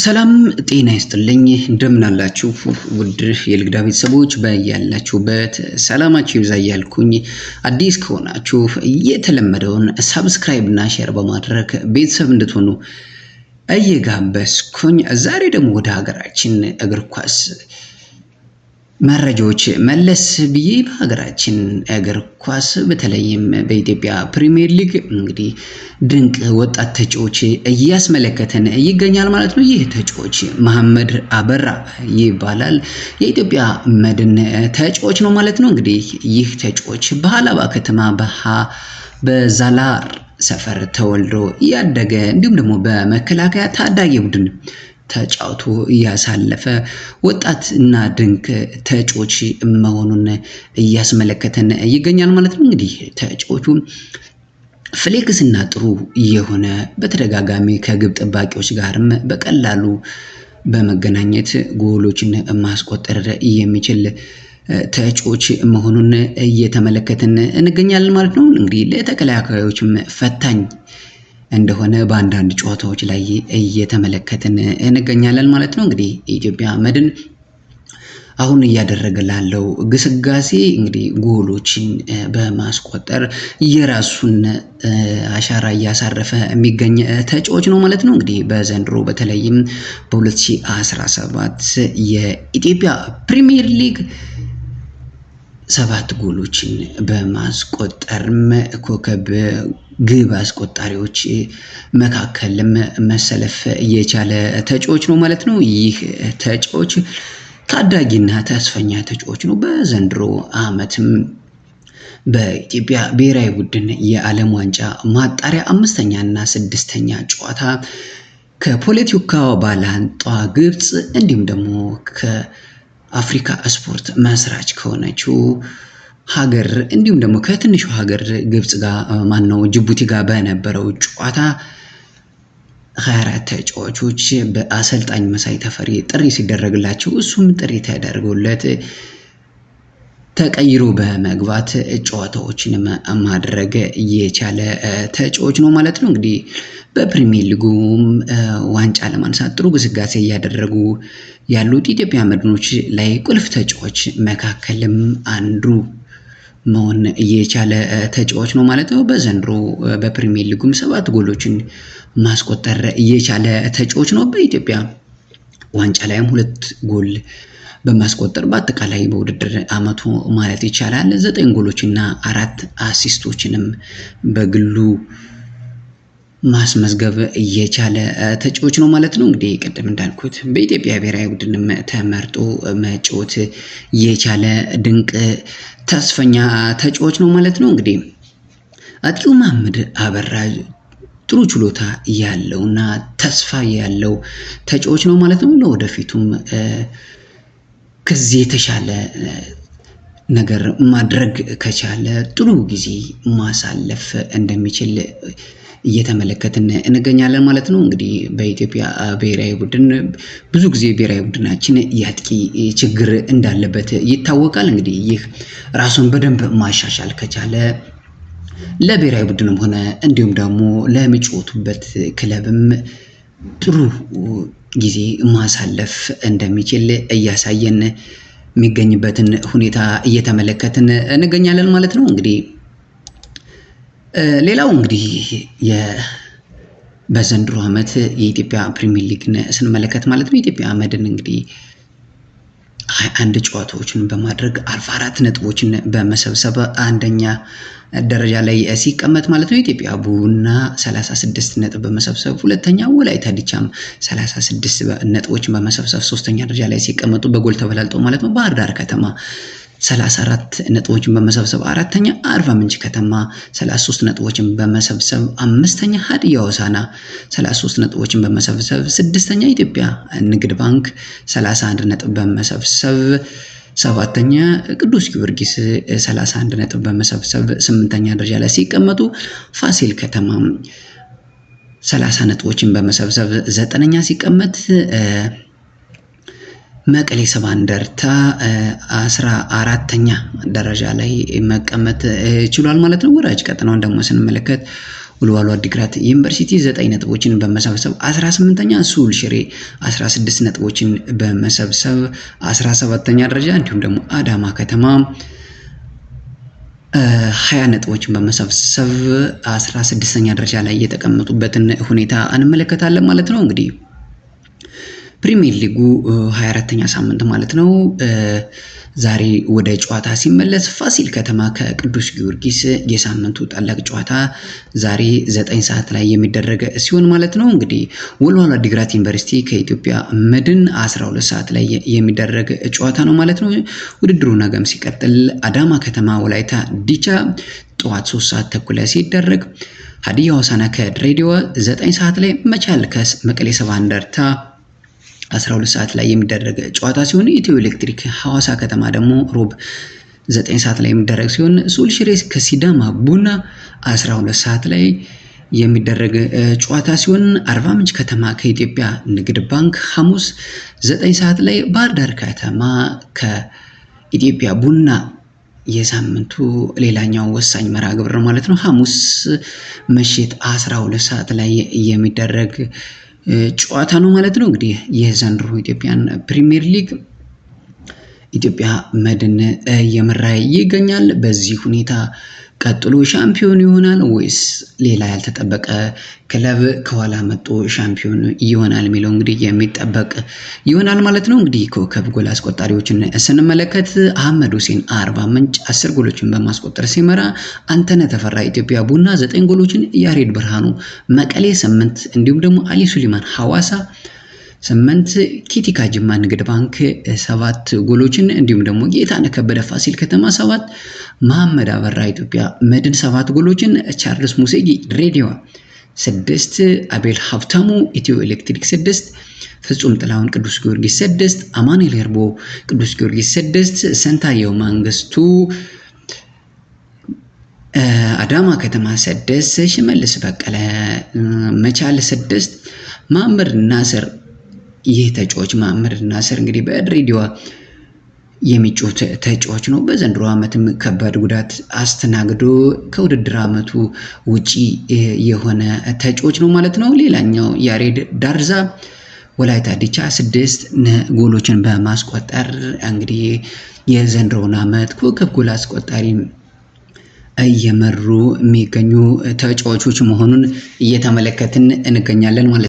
ሰላም ጤና ይስጥልኝ እንደምን አላችሁ ውድ የልግዳ ቤተሰቦች በያላችሁበት ሰላማችሁ ይብዛ እያልኩኝ አዲስ ከሆናችሁ የተለመደውን ሰብስክራይብ እና ሼር በማድረግ ቤተሰብ እንድትሆኑ እየጋበዝኩኝ ዛሬ ደግሞ ወደ ሀገራችን እግር ኳስ መረጃዎች መለስ ብዬ በሀገራችን እግር ኳስ በተለይም በኢትዮጵያ ፕሪሚየር ሊግ እንግዲህ ድንቅ ወጣት ተጫዋች እያስመለከተን ይገኛል ማለት ነው። ይህ ተጫዋች መሐመድ አበራ ይባላል። የኢትዮጵያ መድን ተጫዋች ነው ማለት ነው። እንግዲህ ይህ ተጫዋች በሀላባ ከተማ በዛላር ሰፈር ተወልዶ ያደገ እንዲሁም ደግሞ በመከላከያ ታዳጊ ቡድን ተጫውቶ ያሳለፈ ወጣት እና ድንቅ ተጫዋች መሆኑን እያስመለከተን ይገኛል ማለት ነው። እንግዲህ ተጫዋቹ ፍሌክስ እና ጥሩ የሆነ በተደጋጋሚ ከግብ ጠባቂዎች ጋርም በቀላሉ በመገናኘት ጎሎችን ማስቆጠር የሚችል ተጫዋች መሆኑን እየተመለከተን እንገኛለን ማለት ነው። እንግዲህ ለተከላካዮችም ፈታኝ እንደሆነ በአንዳንድ ጨዋታዎች ላይ እየተመለከትን እንገኛለን ማለት ነው። እንግዲህ የኢትዮጵያ መድን አሁን እያደረገ ላለው ግስጋሴ እንግዲህ ጎሎችን በማስቆጠር የራሱን አሻራ እያሳረፈ የሚገኝ ተጫዋች ነው ማለት ነው። እንግዲህ በዘንድሮ በተለይም በ2017 የኢትዮጵያ ፕሪሚየር ሊግ 7 ጎሎችን በማስቆጠርም ኮከብ ግብ አስቆጣሪዎች መካከልም መሰለፍ የቻለ ተጫዋች ነው ማለት ነው። ይህ ተጫዋች ታዳጊና ተስፈኛ ተጫዋች ነው። በዘንድሮ ዓመትም በኢትዮጵያ ብሔራዊ ቡድን የዓለም ዋንጫ ማጣሪያ 5ኛ እና 6ኛ ጨዋታ ከፖለቲካ ባላንጣ ግብጽ እንዲሁም ደግሞ ከአፍሪካ ስፖርት መስራች ከሆነችው ሀገር እንዲሁም ደግሞ ከትንሹ ሀገር ግብጽ ጋር ጅቡቲ ጋር በነበረው ጨዋታ 24 ተጫዋቾች በአሰልጣኝ መሳይ ተፈሪ ጥሪ ሲደረግላቸው እሱም ጥሪ ተደርጎለት ተቀይሮ በመግባት ጨዋታዎችን ማድረግ የቻለ ተጫዋች ነው ማለት ነው። እንግዲህ በፕሪሚየር ሊጉም ዋንጫ ለማንሳት ጥሩ ግስጋሴ እያደረጉ ያሉት ኢትዮጵያ መድኖች ላይ ቁልፍ ተጫዋች መካከልም አንዱ መሆን የቻለ ተጫዋች ነው ማለት ነው። በዘንድሮ በፕሪሚየር ሊጉም 7 ጎሎችን ማስቆጠር የቻለ ተጫዋች ነው። በኢትዮጵያ ዋንጫ ላይም 2 ጎል በማስቆጠር በአጠቃላይ በውድድር ዓመቱ ማለት ይቻላል 9 ጎሎችና 4 አሲስቶችንም በግሉ ማስመዝገብ የቻለ ተጫዋች ነው ማለት ነው። እንግዲህ ቅድም እንዳልኩት በኢትዮጵያ ብሔራዊ ቡድንም ተመርጦ መጫወት የቻለ ድንቅ ተስፈኛ ተጫዋች ነው ማለት ነው። እንግዲህ አጥቂው መሐመድ አበራ ጥሩ ችሎታ ያለውና ተስፋ ያለው ተጫዋች ነው ማለት ነው። ለወደፊቱም ከዚህ የተሻለ ነገር ማድረግ ከቻለ ጥሩ ጊዜ ማሳለፍ እንደሚችል እየተመለከትን እንገኛለን ማለት ነው። እንግዲህ በኢትዮጵያ ብሔራዊ ቡድን ብዙ ጊዜ ብሔራዊ ቡድናችን የአጥቂ ችግር እንዳለበት ይታወቃል። እንግዲህ ይህ ራሱን በደንብ ማሻሻል ከቻለ ለብሔራዊ ቡድንም ሆነ እንዲሁም ደግሞ ለሚጫወቱበት ክለብም ጥሩ ጊዜ ማሳለፍ እንደሚችል እያሳየን የሚገኝበትን ሁኔታ እየተመለከትን እንገኛለን ማለት ነው። እንግዲህ ሌላው እንግዲህ በዘንድሮ ዓመት የኢትዮጵያ ፕሪሚየር ሊግን ስንመለከት ማለት ነው ኢትዮጵያ መድን እንግዲህ 21 ጨዋታዎችን በማድረግ 44 ነጥቦችን በመሰብሰብ አንደኛ ደረጃ ላይ ሲቀመጥ ማለት ነው። ኢትዮጵያ ቡና 36 ነጥብ በመሰብሰብ ሁለተኛ፣ ወላይታ ዲቻም 36 ነጥቦችን በመሰብሰብ ሶስተኛ ደረጃ ላይ ሲቀመጡ በጎል ተበላልጠው ማለት ነው። ባህር ዳር ከተማ 34 ነጥቦችን በመሰብሰብ አራተኛ፣ አርባ ምንጭ ከተማ 33 ነጥቦችን በመሰብሰብ አምስተኛ፣ ሀዲያ ሆሳዕና 33 ነጥቦችን በመሰብሰብ ስድስተኛ፣ ኢትዮጵያ ንግድ ባንክ 31 ነጥብ በመሰብሰብ ሰባተኛ፣ ቅዱስ ጊዮርጊስ 31 ነጥብ በመሰብሰብ 8ኛ ደረጃ ላይ ሲቀመጡ ፋሲል ከተማ 30 ነጥቦችን በመሰብሰብ 9ኛ ሲቀመጥ መቀሌ ሰባ እንደርታ 14ኛ ደረጃ ላይ መቀመጥ ችሏል ማለት ነው። ወራጅ ቀጠናውን ደግሞ ስንመለከት ወልዋሎ ዓዲግራት ዩኒቨርሲቲ 9 ነጥቦችን በመሰብሰብ 18ኛ፣ ሱል ሽሬ 16 ነጥቦችን በመሰብሰብ 17ኛ ደረጃ፣ እንዲሁም ደግሞ አዳማ ከተማ 20 ነጥቦችን በመሰብሰብ 16ኛ ደረጃ ላይ የተቀመጡበትን ሁኔታ እንመለከታለን ማለት ነው። እንግዲህ ፕሪሚየር ሊጉ 24ኛ ሳምንት ማለት ነው ዛሬ ወደ ጨዋታ ሲመለስ ፋሲል ከተማ ከቅዱስ ጊዮርጊስ የሳምንቱ ታላቅ ጨዋታ ዛሬ 9 ሰዓት ላይ የሚደረግ ሲሆን ማለት ነው። እንግዲህ ወልዋሎ ዓዲግራት ዩኒቨርሲቲ ከኢትዮጵያ መድን 12 ሰዓት ላይ የሚደረግ ጨዋታ ነው ማለት ነው። ውድድሩ ነገም ሲቀጥል አዳማ ከተማ ወላይታ ዲቻ ጠዋት 3 ሰዓት ተኩል ላይ ሲደረግ ሀዲያ ሆሳዕና ከድሬዳዋ 9 ሰዓት ላይ መቻል ከመቀሌ ሰባ እንደርታ 12 ሰዓት ላይ የሚደረግ ጨዋታ ሲሆን ኢትዮ ኤሌክትሪክ ሐዋሳ ከተማ ደግሞ ሮብ 9 ሰዓት ላይ የሚደረግ ሲሆን ሱል ሽሬ ከሲዳማ ቡና 12 ሰዓት ላይ የሚደረግ ጨዋታ ሲሆን አርባ ምንጭ ከተማ ከኢትዮጵያ ንግድ ባንክ ሐሙስ 9 ሰዓት ላይ ባህር ዳር ከተማ ከኢትዮጵያ ቡና የሳምንቱ ሌላኛው ወሳኝ መርሃ ግብር ነው ማለት ነው። ሐሙስ ምሽት 12 ሰዓት ላይ የሚደረግ ጨዋታ ነው ማለት ነው። እንግዲህ የዘንድሮ ኢትዮጵያን ፕሪሚየር ሊግ ኢትዮጵያ መድን እየመራ ይገኛል። በዚህ ሁኔታ ቀጥሎ ሻምፒዮን ይሆናል ወይስ ሌላ ያልተጠበቀ ክለብ ከኋላ መጥቶ ሻምፒዮን ይሆናል የሚለው እንግዲህ የሚጠበቅ ይሆናል ማለት ነው። እንግዲህ ኮከብ ጎል አስቆጣሪዎችን ስንመለከት አህመድ ሁሴን አርባ ምንጭ 10 ጎሎችን በማስቆጠር ሲመራ፣ አንተነህ ተፈራ ኢትዮጵያ ቡና 9 ጎሎችን፣ ያሬድ ብርሃኑ መቀሌ 8 እንዲሁም ደግሞ አሊ ሱሊማን ሐዋሳ 8 ኪቲካ ጅማ ንግድ ባንክ 7 ጎሎችን እንዲሁም ደግሞ ጌታነህ ከበደ ፋሲል ከተማ 7 መሐመድ አበራ ኢትዮጵያ መድን 7 ጎሎችን ቻርልስ ሙሴጊ ድሬዳዋ 6 አቤል ሀብታሙ ኢትዮ ኤሌክትሪክ 6 ፍጹም ጥላሁን ቅዱስ ጊዮርጊስ 6 አማኑኤል ሄርቦ ቅዱስ ጊዮርጊስ 6 ሰንታየው መንግስቱ አዳማ ከተማ 6 ሽመልስ በቀለ መቻል 6 ማምር ናስር ይህ ተጫዋች ማምር ናስር እንግዲህ በድሬዳዋ የሚጫወት ተጫዋች ነው። በዘንድሮ ዓመትም ከባድ ጉዳት አስተናግዶ ከውድድር ዓመቱ ውጪ የሆነ ተጫዋች ነው ማለት ነው። ሌላኛው ያሬድ ዳርዛ ወላይታ ዲቻ 6 ጎሎችን በማስቆጠር እንግዲህ የዘንድሮውን ዓመት ኮከብ ጎል አስቆጣሪ እየመሩ የሚገኙ ተጫዋቾች መሆኑን እየተመለከትን እንገኛለን ማለት ነው።